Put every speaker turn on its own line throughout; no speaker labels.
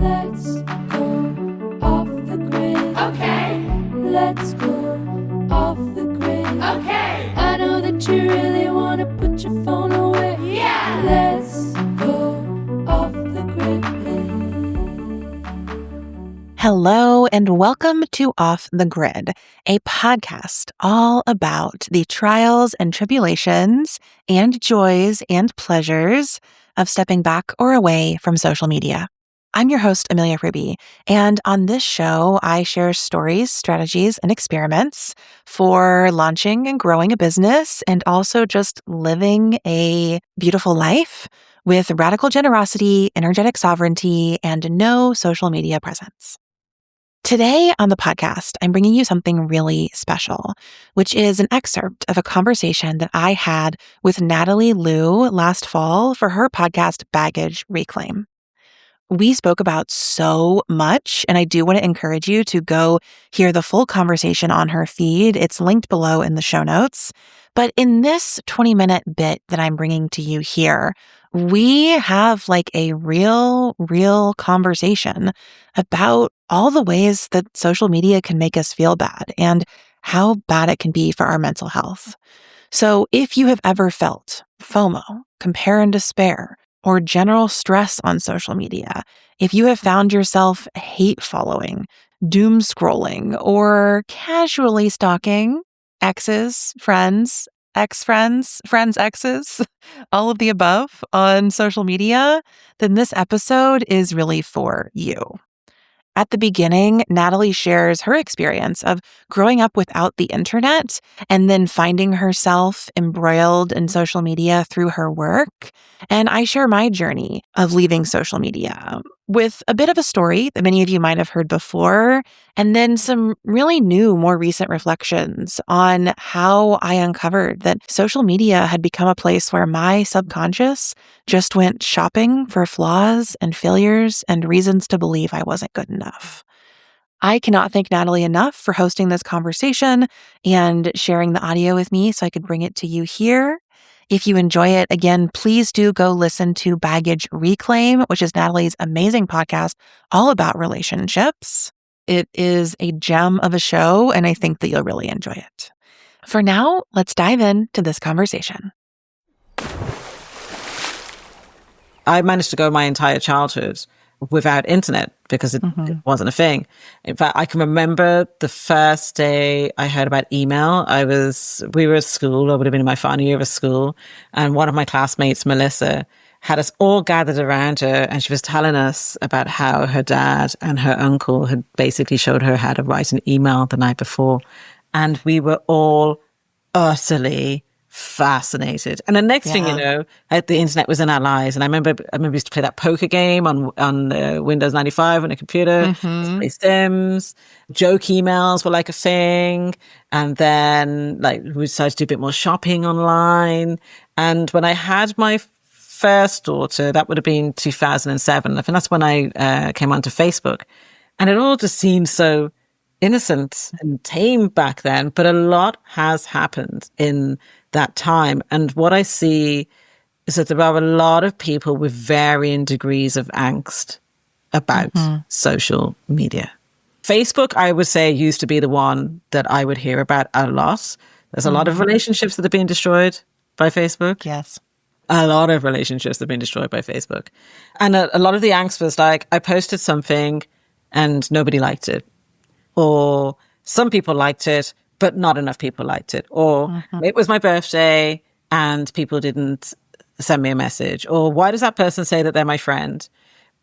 Let's go off the grid. Okay. Let's go off the grid. Okay. I know that you really want to put your phone away. Yeah. Let's go off the grid.
Hello and welcome to Off the Grid, a podcast all about the trials and tribulations and joys and pleasures of stepping back or away from social media. I'm your host, Amelia Ruby, and on this show, I share stories, strategies, and experiments for launching and growing a business and also just living a beautiful life with radical generosity, energetic sovereignty, and no social media presence. Today on the podcast, I'm bringing you something really special, which is an excerpt of a conversation that I had with Natalie Liu last fall for her podcast, Baggage Reclaim. We spoke about so much, and I do want to encourage you to go hear the full conversation on her feed. It's linked below in the show notes. But in this 20-minute bit that I'm bringing to you here, we have like a real conversation about all the ways that social media can make us feel bad and how bad it can be for our mental health. So if you have ever felt FOMO, compare and despair, or general stress on social media, if you have found yourself hate following, doom scrolling, or casually stalking exes, friends, ex-friends, friends' exes, all of the above on social media, then this episode is really for you. At the beginning, Natalie shares her experience of growing up without the internet and then finding herself embroiled in social media through her work. And I share my journey of leaving social media with a bit of a story that many of you might have heard before, and then some really new, more recent reflections on how I uncovered that social media had become a place where my subconscious just went shopping for flaws and failures and reasons to believe I wasn't good enough. I cannot thank Natalie enough for hosting this conversation and sharing the audio with me so I could bring it to you here. If you enjoy it, again, please do go listen to Baggage Reclaim, which is Natalie's amazing podcast all about relationships. It is a gem of a show, and I think that you'll really enjoy it. For now, let's dive into this conversation.
I managed to go my entire childhood without internet because it wasn't a thing. In fact, I can remember the first day I heard about email. We were at school, I would have been in my final year of school, and one of my classmates, Melissa, had us all gathered around her, and she was telling us about how her dad and her uncle had basically showed her how to write an email the night before. And we were all utterly fascinated. And the next thing you know, the internet was in our lives. And I remember we used to play that poker game on Windows 95 on a computer, play Sims, joke emails were like a thing. And then like we decided to do a bit more shopping online. And when I had my first daughter, that would have been 2007. I think that's when I came onto Facebook. And it all just seemed so innocent and tame back then, but a lot has happened in that time. And what I see is that there are a lot of people with varying degrees of angst about social media. Facebook, I would say, used to be the one that I would hear about a lot. There's a lot of relationships that have been destroyed by Facebook.
Yes.
A lot of relationships have been destroyed by Facebook. And a lot of the angst was like, I posted something and nobody liked it. Or some people liked it, but not enough people liked it. Or it was my birthday and people didn't send me a message. Or why does that person say that they're my friend?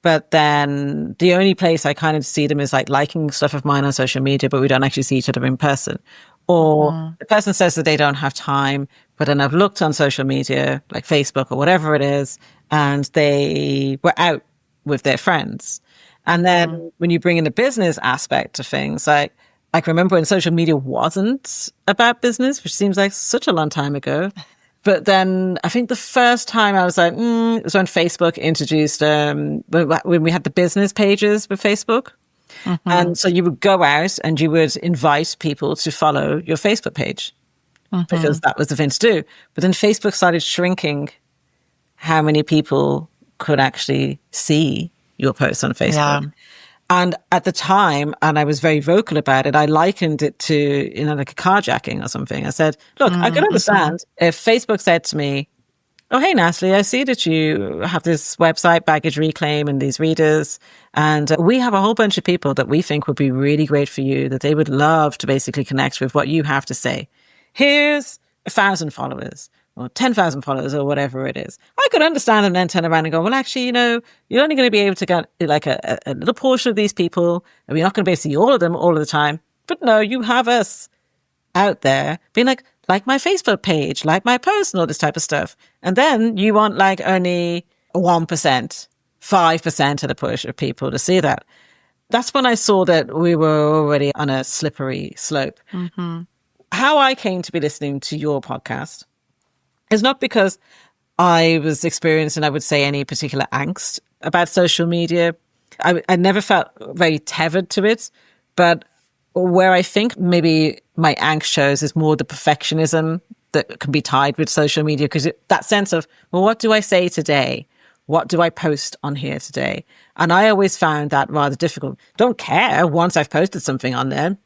But then the only place I kind of see them is like liking stuff of mine on social media, but we don't actually see each other in person. Or the person says that they don't have time, but then I've looked on social media, like Facebook or whatever it is, and they were out with their friends. And then when you bring in the business aspect to things, like I can remember when social media wasn't about business, which seems like such a long time ago. But then I think the first time I was like, it was when Facebook introduced, when we had the business pages with Facebook. And so you would go out and you would invite people to follow your Facebook page because that was the thing to do. But then Facebook started shrinking how many people could actually see your posts on Facebook.
Yeah.
And at the time, and I was very vocal about it, I likened it to, like a carjacking or something. I said, look, I can understand if Facebook said to me, oh, hey, Natalie, I see that you have this website, Baggage Reclaim, and these readers. And we have a whole bunch of people that we think would be really great for you, that they would love to basically connect with what you have to say. Here's 1,000 followers or 10,000 followers or whatever it is. I could understand and then turn around and go, well, actually, you're only going to be able to get like a little portion of these people, and we're not going to be able to see all of them all of the time. But no, you have us out there being like my Facebook page, like my post and all this type of stuff. And then you want like only 1%, 5% of the push of people to see that. That's when I saw that we were already on a slippery slope. Mm-hmm. How I came to be listening to your podcast is not because I was experiencing, I would say, any particular angst about social media. I never felt very tethered to it, but where I think maybe my angst shows is more the perfectionism that can be tied with social media, because that sense of, well, what do I say today? What do I post on here today? And I always found that rather difficult. Don't care once I've posted something on there.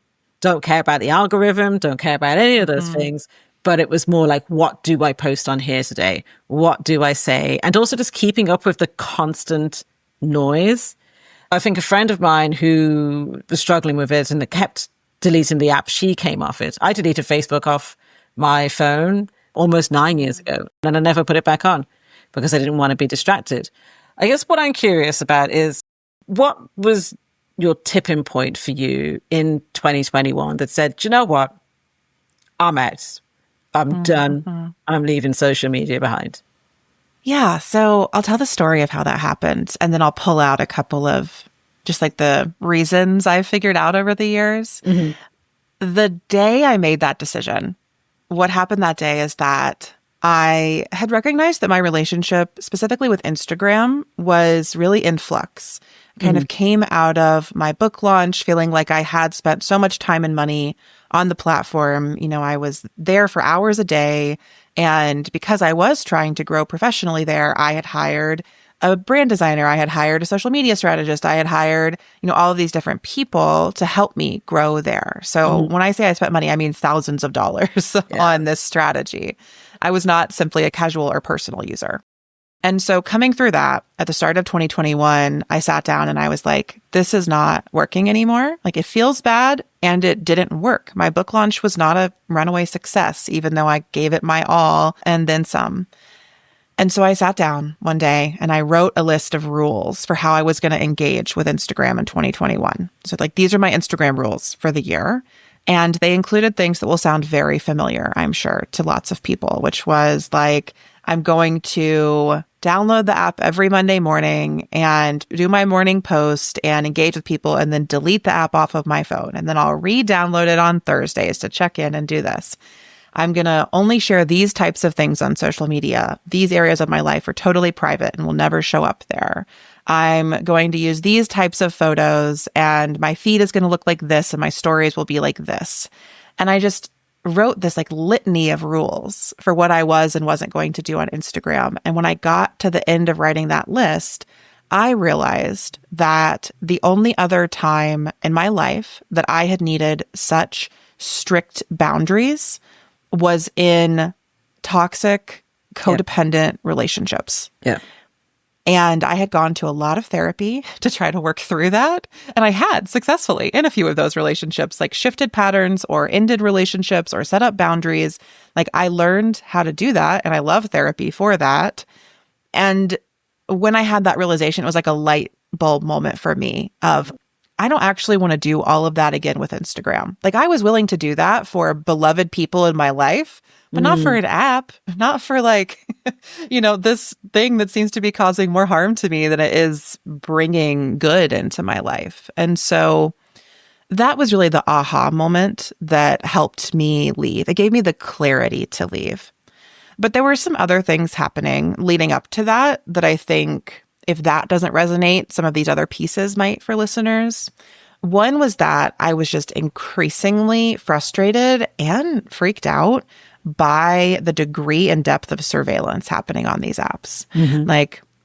Don't care about the algorithm. Don't care about any of those things. But it was more like, what do I post on here today? What do I say? And also just keeping up with the constant noise. I think a friend of mine who was struggling with it and kept deleting the app, she came off it. I deleted Facebook off my phone almost 9 years ago, and I never put it back on because I didn't want to be distracted. I guess what I'm curious about is, what was your tipping point for you in 2021 that said, do you know what? I'm out. I'm done. I'm leaving social media behind.
Yeah. So I'll tell the story of how that happened, and then I'll pull out a couple of just like the reasons I've figured out over the years. Mm-hmm. The day I made that decision, what happened that day is that I had recognized that my relationship, specifically with Instagram, was really in flux. Kind of came out of my book launch feeling like I had spent so much time and money on the platform. I was there for hours a day. And because I was trying to grow professionally there, I had hired a brand designer. I had hired a social media strategist. I had hired, all of these different people to help me grow there. So when I say I spent money, I mean thousands of dollars on this strategy. I was not simply a casual or personal user. And so coming through that at the start of 2021, I sat down and I was like, this is not working anymore. Like, it feels bad, and it didn't work. My book launch was not a runaway success, even though I gave it my all and then some. And so I sat down one day and I wrote a list of rules for how I was going to engage with Instagram in 2021. So these are my Instagram rules for the year. And they included things that will sound very familiar, I'm sure, to lots of people, which was like, I'm going to download the app every Monday morning and do my morning post and engage with people, and then delete the app off of my phone. And then I'll re-download it on Thursdays to check in and do this. I'm going to only share these types of things on social media. These areas of my life are totally private and will never show up there. I'm going to use these types of photos, and my feed is going to look like this, and my stories will be like this. And I just wrote this litany of rules for what I was and wasn't going to do on Instagram. And when I got to the end of writing that list, I realized that the only other time in my life that I had needed such strict boundaries was in toxic, codependent relationships.
Yeah.
And I had gone to a lot of therapy to try to work through that. And I had successfully in a few of those relationships, shifted patterns or ended relationships or set up boundaries. I learned how to do that. And I love therapy for that. And when I had that realization, it was like a light bulb moment for me of, I don't actually want to do all of that again with Instagram. I was willing to do that for beloved people in my life, but not for an app, not for this thing that seems to be causing more harm to me than it is bringing good into my life. And so that was really the aha moment that helped me leave. It gave me the clarity to leave. But there were some other things happening leading up to that I think, if that doesn't resonate, some of these other pieces might for listeners. One was that I was just increasingly frustrated and freaked out by the degree and depth of surveillance happening on these apps. Mm-hmm.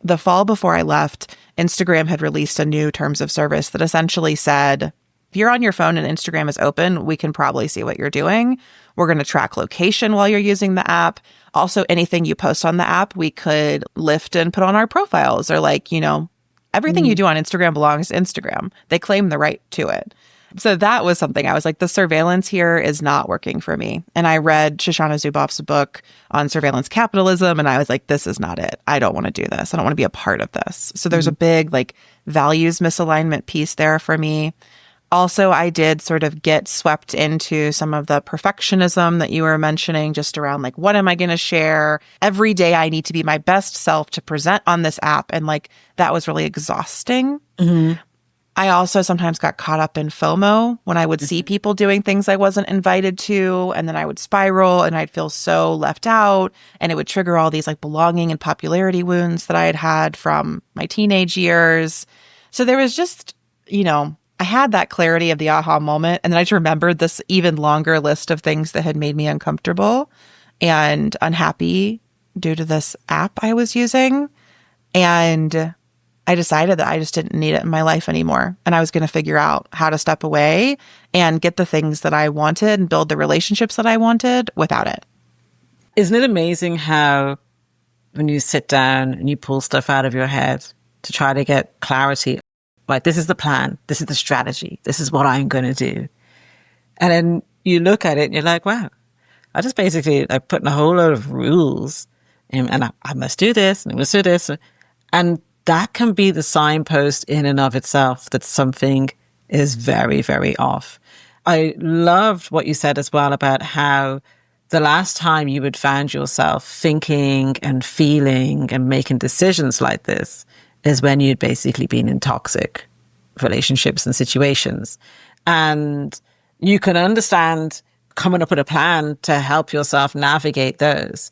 the fall before I left, Instagram had released a new terms of service that essentially said, if you're on your phone and Instagram is open, we can probably see what you're doing. We're going to track location while you're using the app. Also, anything you post on the app, we could lift and put on our profiles, or like, everything you do on Instagram belongs to Instagram. They claim the right to it. So that was something I was like, the surveillance here is not working for me. And I read Shoshana Zuboff's book on surveillance capitalism, and I was like, this is not it. I don't want to do this. I don't want to be a part of this. So there's a big like values misalignment piece there for me. Also, I did sort of get swept into some of the perfectionism that you were mentioning, just around like, what am I going to share? Every day I need to be my best self to present on this app. And like, that was really exhausting. I also sometimes got caught up in FOMO when I would see people doing things I wasn't invited to, and then I would spiral and I'd feel so left out, and it would trigger all these like belonging and popularity wounds that I had had from my teenage years. So there was just, I had that clarity of the aha moment, and then I just remembered this even longer list of things that had made me uncomfortable and unhappy due to this app I was using. And I decided that I just didn't need it in my life anymore. And I was going to figure out how to step away and get the things that I wanted and build the relationships that I wanted without it.
Isn't it amazing how when you sit down and you pull stuff out of your head to try to get clarity, like, this is the plan, this is the strategy, this is what I'm going to do. And then you look at it and you're like, wow, I just basically like put in a whole load of rules and I must do this and I must do this. And that can be the signpost in and of itself that something is very, very off. I loved what you said as well about how the last time you had found yourself thinking and feeling and making decisions like this is when you'd basically been in toxic relationships and situations. And you can understand coming up with a plan to help yourself navigate those.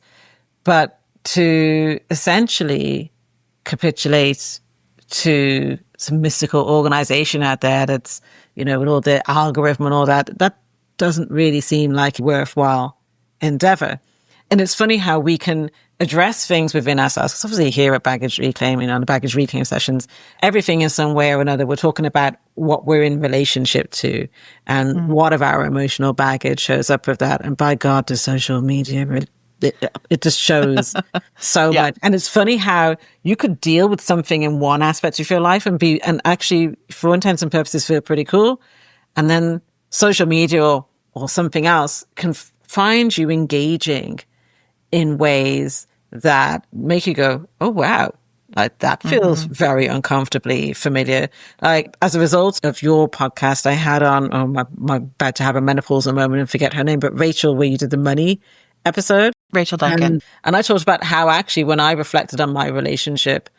But to essentially capitulate to some mystical organization out there that's, with all the algorithm and all that, that doesn't really seem like a worthwhile endeavor. And it's funny how we can address things within ourselves. Because obviously here at Baggage Reclaim, on the Baggage Reclaim sessions, everything in some way or another, we're talking about what we're in relationship to and what of our emotional baggage shows up with that. And by God, the social media it just shows so much. And it's funny how you could deal with something in one aspect of your life and actually, for all intents and purposes, feel pretty cool. And then social media or something else can find you engaging in ways that make you go, oh, wow, like that feels very uncomfortably familiar. Like, as a result of your podcast, I had on, my about to have a menopausal moment and forget her name, but Rachel, where you did the money episode.
Rachel Duncan.
And I talked about how actually when I reflected on my relationship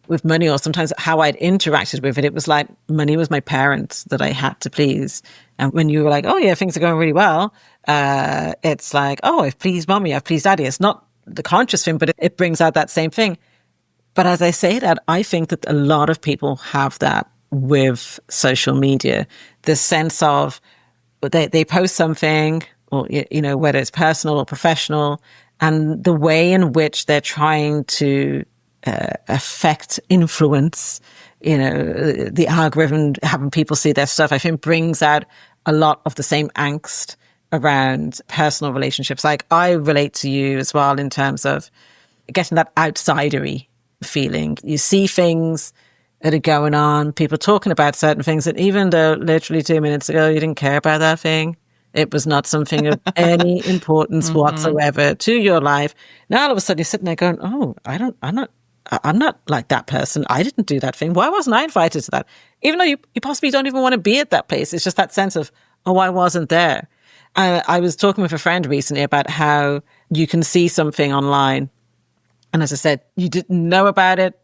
with money, or sometimes how I'd interacted with it, it was like money was my parent that I had to please. And when you were like, oh yeah, things are going really well, it's like, oh, I've pleased mommy, I've pleased daddy. It's not the conscious thing, but it brings out that same thing. But as I say that, I think that a lot of people have that with social media. The sense of they post something, or whether it's personal or professional, and the way in which they're trying to affect, influence, the algorithm, having people see their stuff, I think brings out a lot of the same angst around personal relationships. Like, I relate to you as well in terms of getting that outsidery feeling. You see things that are going on, people talking about certain things that even though literally 2 minutes ago you didn't care about that thing, it was not something of any importance whatsoever to your life. Now all of a sudden you're sitting there going, oh, I'm not like that person. I didn't do that thing. Why wasn't I invited to that? Even though you possibly don't even want to be at that place. It's just that sense of, oh, I wasn't there. I was talking with a friend recently about how you can see something online. And as I said, you didn't know about it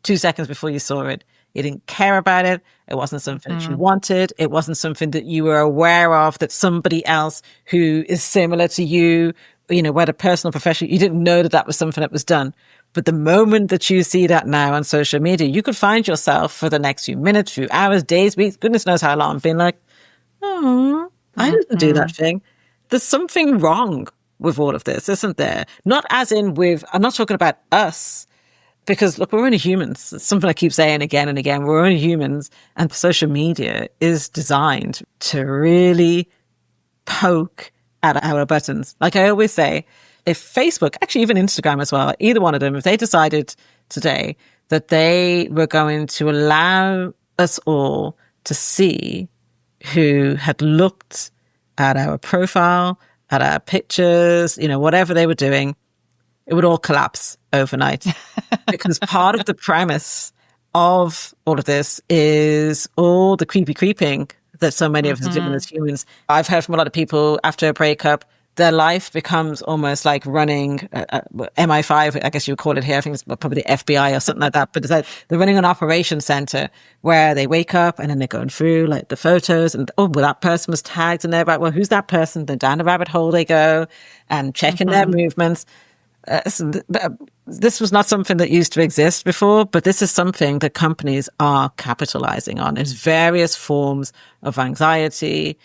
2 seconds before you saw it. You didn't care about it. It wasn't something that you wanted. It wasn't something that you were aware of, that somebody else who is similar to you, whether personal or professional, you didn't know that that was something that was done. But the moment that you see that now on social media, you could find yourself for the next few minutes, few hours, days, weeks, goodness knows how long, being like, oh, I didn't do that thing. There's something wrong with all of this, isn't there? Not as in I'm not talking about us Because look, we're only humans. It's something I keep saying again and again. We're only humans, and social media is designed to really poke at our buttons. Like I always say, if Facebook, actually even Instagram as well, either one of them, if they decided today that they were going to allow us all to see who had looked at our profile, at our pictures, whatever they were doing, it would all collapse overnight. Because part of the premise of all of this is all the creeping that so many of us do as humans. I've heard from a lot of people after a breakup, their life becomes almost like running MI5, I guess you would call it here. I think it's probably the FBI or something like that. But it's like they're running an operation center where they wake up and then they're going through like the photos and, well, that person was tagged and they're like, well, who's that person? Then down the rabbit hole they go and checking their movements. This was not something that used to exist before, but this is something that companies are capitalizing on. There's various forms of anxiety,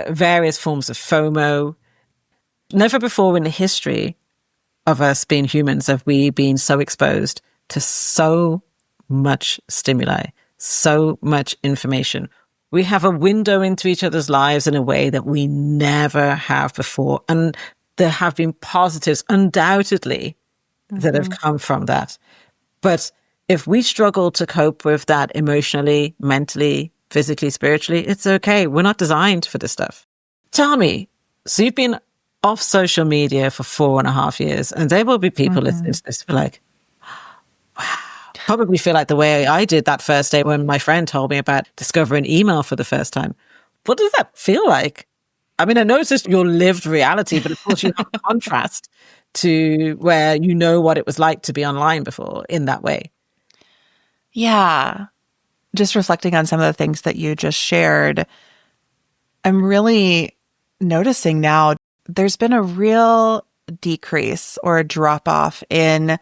various forms of FOMO. Never before in the history of us being humans have we been so exposed to so much stimuli, so much information. We have a window into each other's lives in a way that we never have before. And there have been positives, undoubtedly, that have come from that. But if we struggle to cope with that emotionally, mentally, physically, spiritually, it's okay. We're not designed for this stuff. Tell me, so you've been off social media for 4.5 years, and there will be people listening to this be like, wow, probably feel like the way I did that first day when my friend told me about discovering email for the first time. What does that feel like? I mean, I know it's just your lived reality, but of course you have a contrast to where you know what it was like to be online before in that way.
Yeah. Just reflecting on some of the things that you just shared, I'm really noticing now there's been a real decrease or a drop off in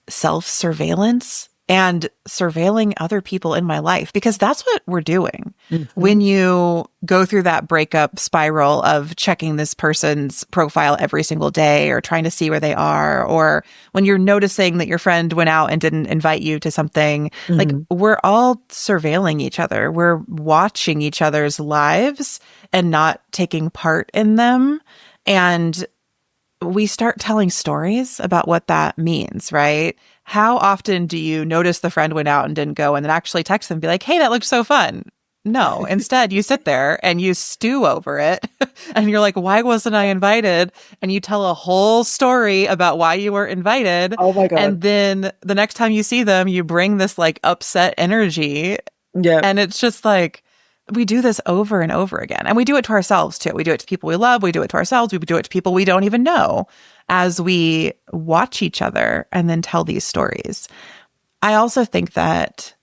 self-surveillance and surveilling other people in my life, because that's what we're doing. When you go through that breakup spiral of checking this person's profile every single day or trying to see where they are, or when you're noticing that your friend went out and didn't invite you to something, like we're all surveilling each other. We're watching each other's lives and not taking part in them. And we start telling stories about what that means, right? How often do you notice the friend went out and didn't go and then actually text them and be like, hey, that looked so fun? No, instead you sit there and you stew over it and you're like, why wasn't I invited? And you tell a whole story about why you weren't invited.
Oh my God.
And then the next time you see them, you bring this like upset energy.
Yeah.
And it's just like, we do this over and over again. And we do it to ourselves too. We do it to people we love. We do it to ourselves. We do it to people we don't even know as we watch each other and then tell these stories. I also think that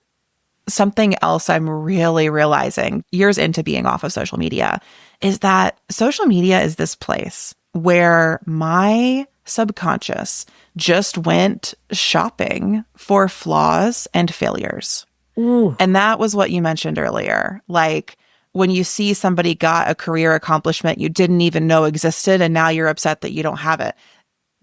something else I'm really realizing years into being off of social media is that social media is this place where my subconscious just went shopping for flaws and failures.
Ooh.
And that was what you mentioned earlier. Like when you see somebody got a career accomplishment you didn't even know existed, and now you're upset that you don't have it.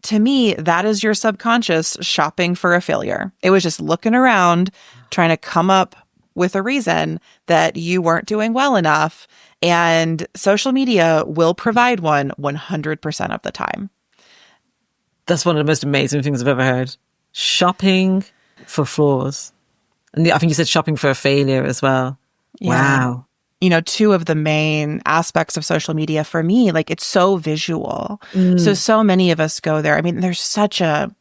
To me, that is your subconscious shopping for a failure. It was just looking around, trying to come up with a reason that you weren't doing well enough. And social media will provide one 100% of the time.
That's one of the most amazing things I've ever heard. Shopping for flaws. And I think you said shopping for a failure as well.
Yeah.
Wow.
You know, two of the main aspects of social media for me, like it's so visual. So many of us go there. I mean, there's such a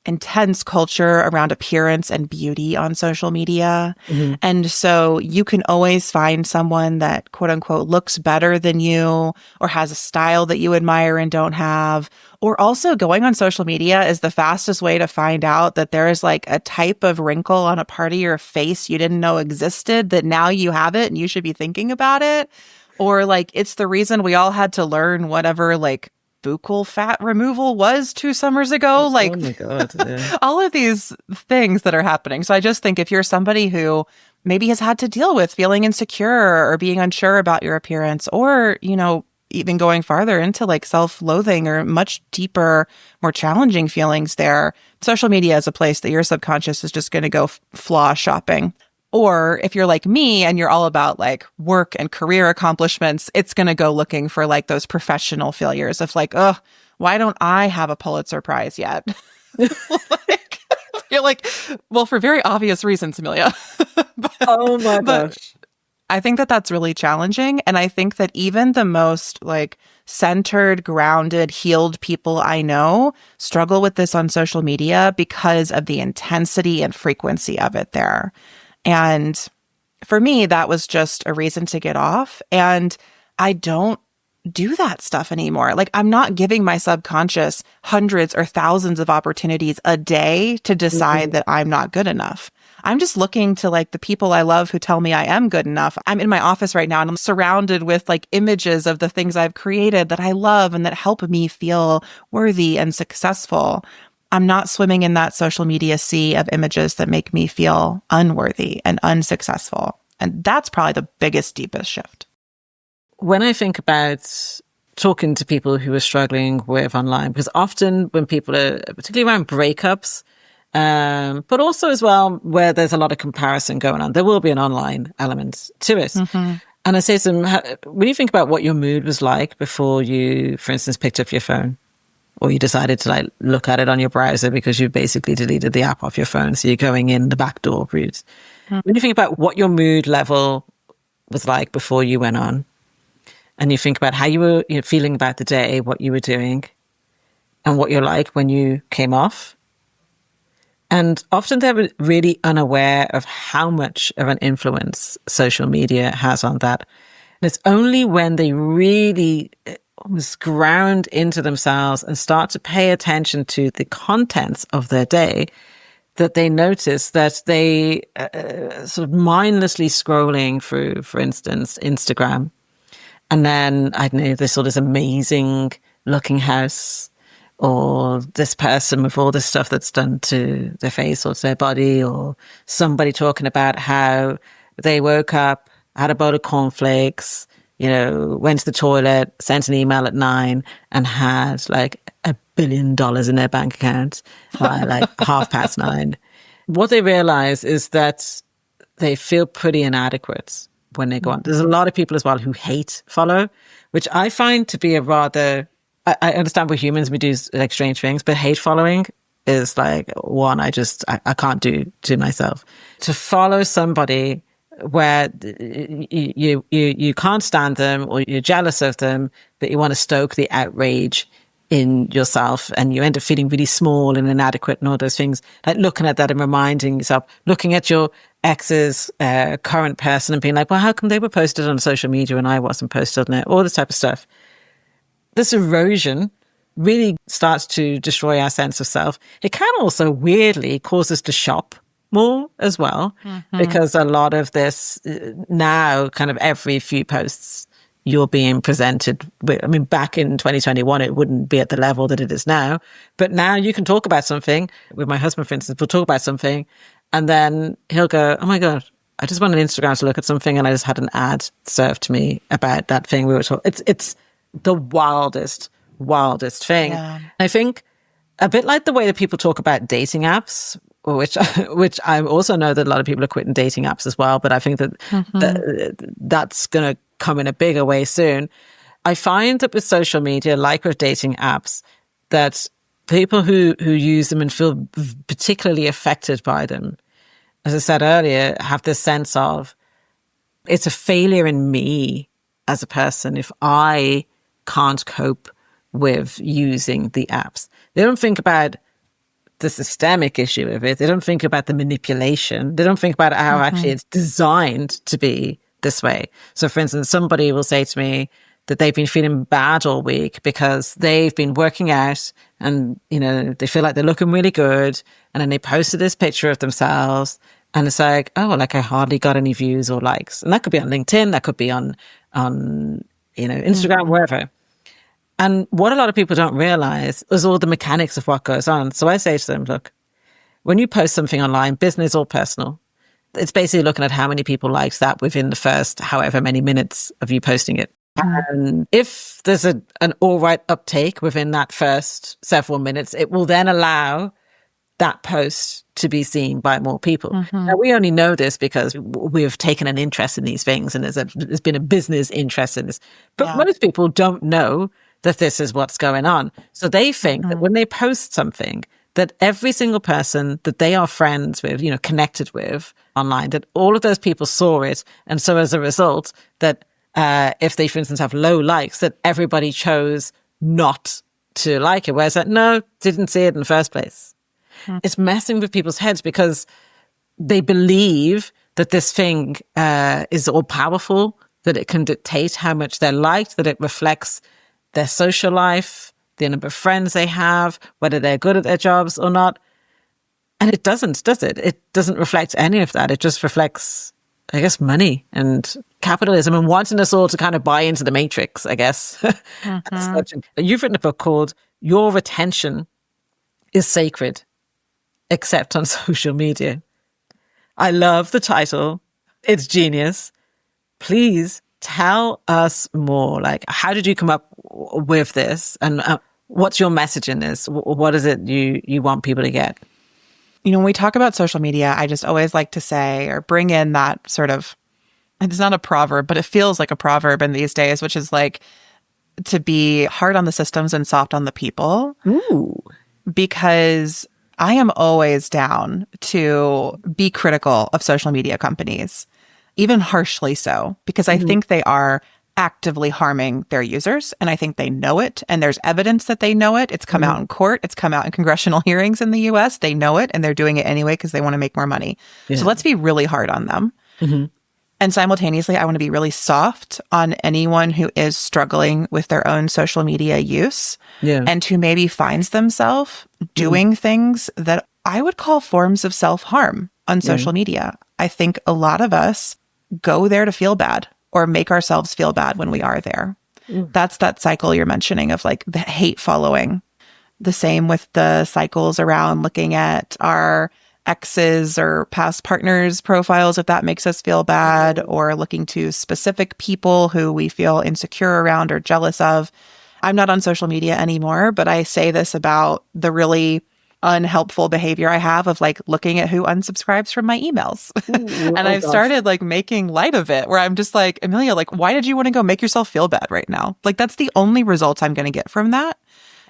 intense culture around appearance and beauty on social media. And so you can always find someone that quote unquote looks better than you or has a style that you admire and don't have. Or also going on social media is the fastest way to find out that there is like a type of wrinkle on a part of your face you didn't know existed that now you have it and you should be thinking about it. Or like it's the reason we all had to learn whatever like buccal fat removal was 2 summers ago. Like,
oh my God, yeah.
all of these things that are happening. So I just think if you're somebody who maybe has had to deal with feeling insecure or being unsure about your appearance, or, you know, even going farther into like self-loathing or much deeper, more challenging feelings there, social media is a place that your subconscious is just going to go flaw shopping. Or if you're like me and you're all about like work and career accomplishments, it's going to go looking for like those professional failures of like, oh, why don't I have a Pulitzer Prize yet? Like, you're like, well, for very obvious reasons, Amelia.
Oh my gosh.
I think that that's really challenging. And I think that even the most like centered, grounded, healed people I know struggle with this on social media because of the intensity and frequency of it there. And for me, that was just a reason to get off. And I don't do that stuff anymore. Like, I'm not giving my subconscious hundreds or thousands of opportunities a day to decide that I'm not good enough. I'm just looking to like the people I love who tell me I am good enough. I'm in my office right now and I'm surrounded with like images of the things I've created that I love and that help me feel worthy and successful. I'm not swimming in that social media sea of images that make me feel unworthy and unsuccessful. And that's probably the biggest, deepest shift.
When I think about talking to people who are struggling with online, because often when people are, particularly around breakups, but also as well where there's a lot of comparison going on, there will be an online element to it. Mm-hmm. And I say to them, when you think about what your mood was like before you, for instance, picked up your phone, or you decided to like look at it on your browser because you basically deleted the app off your phone, so you're going in the backdoor route. Mm-hmm. When you think about what your mood level was like before you went on, and you think about how you were feeling about the day, what you were doing, and what you're like when you came off. And often they're really unaware of how much of an influence social media has on that. And it's only when they really almost ground into themselves and start to pay attention to the contents of their day that they notice that they sort of mindlessly scrolling through, for instance, Instagram. And then, I don't know, they saw this amazing looking house, or this person with all this stuff that's done to their face or to their body, or somebody talking about how they woke up, had a bowl of cornflakes, went to the toilet, sent an email at 9 and had like $1 billion in their bank account by like 9:30. What they realize is that they feel pretty inadequate when they go on. There's a lot of people as well who hate follow, which I find to be a rather, I understand we're humans, we do like strange things, but hate following is like one I can't do to myself. To follow somebody where you can't stand them or you're jealous of them, but you want to stoke the outrage in yourself and you end up feeling really small and inadequate and all those things, like looking at that and reminding yourself, looking at your ex's current person and being like, well, how come they were posted on social media and I wasn't posted on it? All this type of stuff. This erosion really starts to destroy our sense of self. It can also weirdly cause us to shop more as well, because a lot of this now, kind of every few posts, you're being presented with, I mean, back in 2021, it wouldn't be at the level that it is now. But now you can talk about something with my husband, for instance, we'll talk about something and then he'll go, oh my God, I just went on Instagram to look at something and I just had an ad served to me about that thing we were talking. It's the wildest thing. Yeah. I think a bit like the way that people talk about dating apps, which I also know that a lot of people are quitting dating apps as well, but I think that that's going to come in a bigger way soon. I find that with social media, like with dating apps, that people who use them and feel particularly affected by them, as I said earlier, have this sense of it's a failure in me as a person if I can't cope with using the apps. They don't think about the systemic issue of it. They don't think about the manipulation. They don't think about how actually it's designed to be this way. So for instance, somebody will say to me that they've been feeling bad all week because they've been working out and, they feel like they're looking really good. And then they posted this picture of themselves and it's like, oh, like I hardly got any views or likes. And that could be on LinkedIn. That could be on Instagram, wherever. And what a lot of people don't realize is all the mechanics of what goes on. So I say to them, look, when you post something online, business or personal, it's basically looking at how many people liked that within the first however many minutes of you posting it. And if there's an all right uptake within that first several minutes, it will then allow that post to be seen by more people. Now, we only know this because we've taken an interest in these things and there's been a business interest in this. But most people don't know that this is what's going on. So they think that when they post something, that every single person that they are friends with, connected with online, that all of those people saw it. And so as a result, that if they, for instance, have low likes, that everybody chose not to like it. Whereas no, didn't see it in the first place. It's messing with people's heads because they believe that this thing is all powerful, that it can dictate how much they're liked, that it reflects their social life, the number of friends they have, whether they're good at their jobs or not. And it doesn't, does it? It doesn't reflect any of that. It just reflects, I guess, money and capitalism and wanting us all to kind of buy into the matrix, I guess. You've written a book called Your Attention is Sacred, Except on Social Media. I love the title. It's genius. Please tell us more. Like, how did you come up with this? And what's your message in this? What is it you want people to get?
When we talk about social media, I just always like to say or bring in that sort of, it's not a proverb, but it feels like a proverb in these days, which is like to be hard on the systems and soft on the people.
Ooh.
Because I am always down to be critical of social media companies, even harshly so, because I think they are actively harming their users. And I think they know it. And there's evidence that they know it. It's come out in court. It's come out in congressional hearings in the US. They know it and they're doing it anyway because they want to make more money. Yeah. So let's be really hard on them. And simultaneously, I want to be really soft on anyone who is struggling with their own social media use and who maybe finds themselves doing things that I would call forms of self-harm on social media. I think a lot of us go there to feel bad or make ourselves feel bad when we are there. That's that cycle you're mentioning of like the hate following. The same with the cycles around looking at our exes or past partners' profiles, if that makes us feel bad, or looking to specific people who we feel insecure around or jealous of. I'm not on social media anymore, but I say this about the really unhelpful behavior I have of like looking at who unsubscribes from my emails. And I've started like making light of it where I'm just like, Amelia, like, why did you want to go make yourself feel bad right now? Like, that's the only results I'm going to get from that.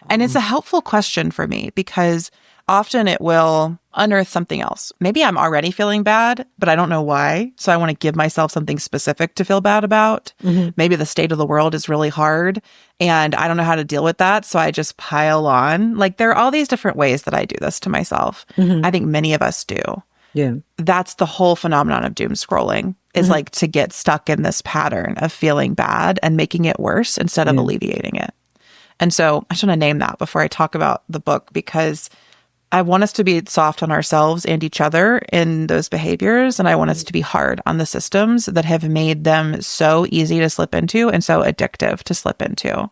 And it's a helpful question for me because often it will unearth something else. Maybe I'm already feeling bad, but I don't know why. So I want to give myself something specific to feel bad about. Maybe the state of the world is really hard and I don't know how to deal with that. So I just pile on. Like there are all these different ways that I do this to myself. I think many of us do.
Yeah.
That's the whole phenomenon of doom scrolling is like to get stuck in this pattern of feeling bad and making it worse instead of alleviating it. And so I just want to name that before I talk about the book because I want us to be soft on ourselves and each other in those behaviors. And I want us to be hard on the systems that have made them so easy to slip into and so addictive to slip into.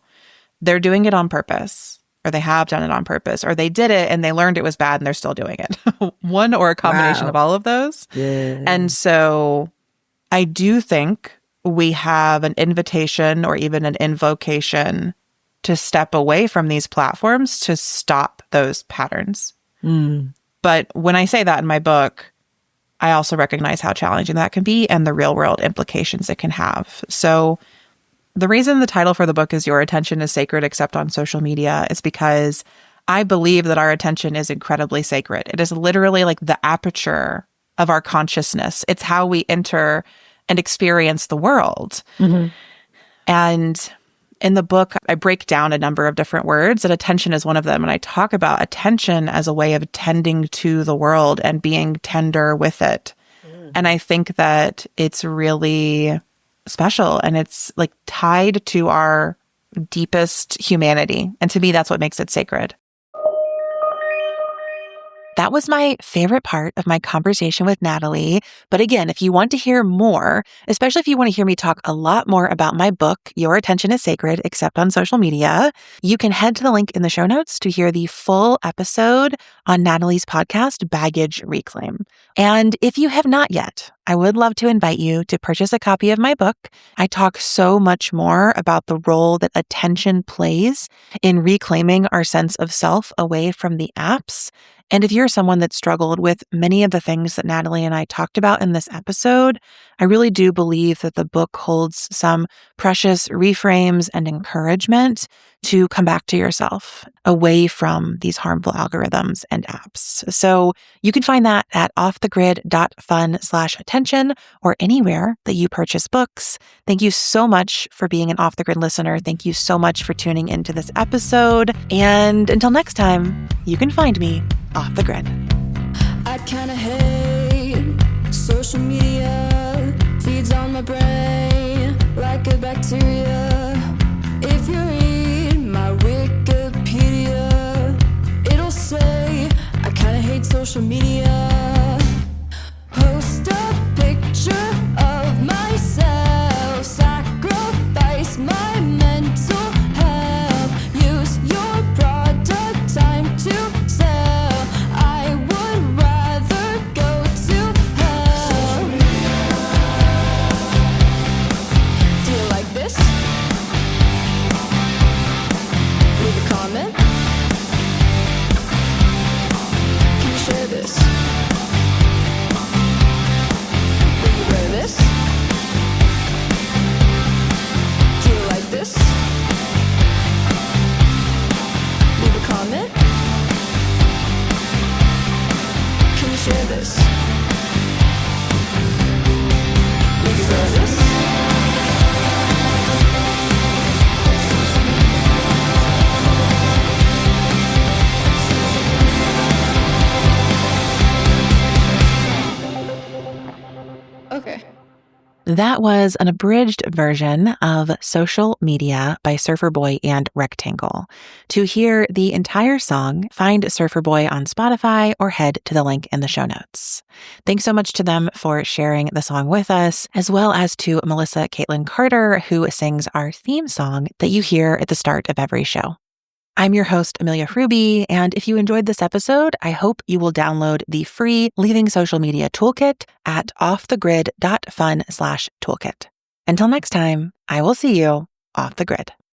They're doing it on purpose, or they have done it on purpose, or they did it and they learned it was bad and they're still doing it. One or a combination of all of those. Yeah. And so I do think we have an invitation or even an invocation to step away from these platforms to stop those patterns. But when I say that in my book, I also recognize how challenging that can be and the real world implications it can have. So the reason the title for the book is Your Attention is Sacred Except on Social Media is because I believe that our attention is incredibly sacred. It is literally like the aperture of our consciousness. It's how we enter and experience the world. And in the book, I break down a number of different words, and attention is one of them. And I talk about attention as a way of tending to the world and being tender with it. And I think that it's really special and it's like tied to our deepest humanity. And to me, that's what makes it sacred. That was my favorite part of my conversation with Natalie. But again, if you want to hear more, especially if you want to hear me talk a lot more about my book, Your Attention is Sacred, Except on Social Media, you can head to the link in the show notes to hear the full episode on Natalie's podcast, Baggage Reclaim. And if you have not yet, I would love to invite you to purchase a copy of my book. I talk so much more about the role that attention plays in reclaiming our sense of self away from the apps. And if you're someone that struggled with many of the things that Natalie and I talked about in this episode, I really do believe that the book holds some precious reframes and encouragement to come back to yourself away from these harmful algorithms and apps. So you can find that at offthegrid.fun/attention or anywhere that you purchase books. Thank you so much for being an Off the Grid listener. Thank you so much for tuning into this episode. And until next time, you can find me off the grid.
I kinda hate social media, feeds on my brain like a bacteria. If you read my Wikipedia, it'll say I kinda hate social media. Post a picture of myself, sacrifice my mental health, use your product, time to sell. I would rather go to hell. Do you like this? Leave a comment. Can you share this? Will you wear this? Do you like this? Leave a comment. Can you share this? Will you wear this? Okay.
That was an abridged version of Social Media by Surfer Boy and Rectangle. To hear the entire song, find Surfer Boy on Spotify or head to the link in the show notes. Thanks so much to them for sharing the song with us, as well as to Melissa Caitlin Carter, who sings our theme song that you hear at the start of every show. I'm your host, Amelia Fruby, and if you enjoyed this episode, I hope you will download the free Leaving Social Media Toolkit at offthegrid.fun/toolkit. Until next time, I will see you off the grid.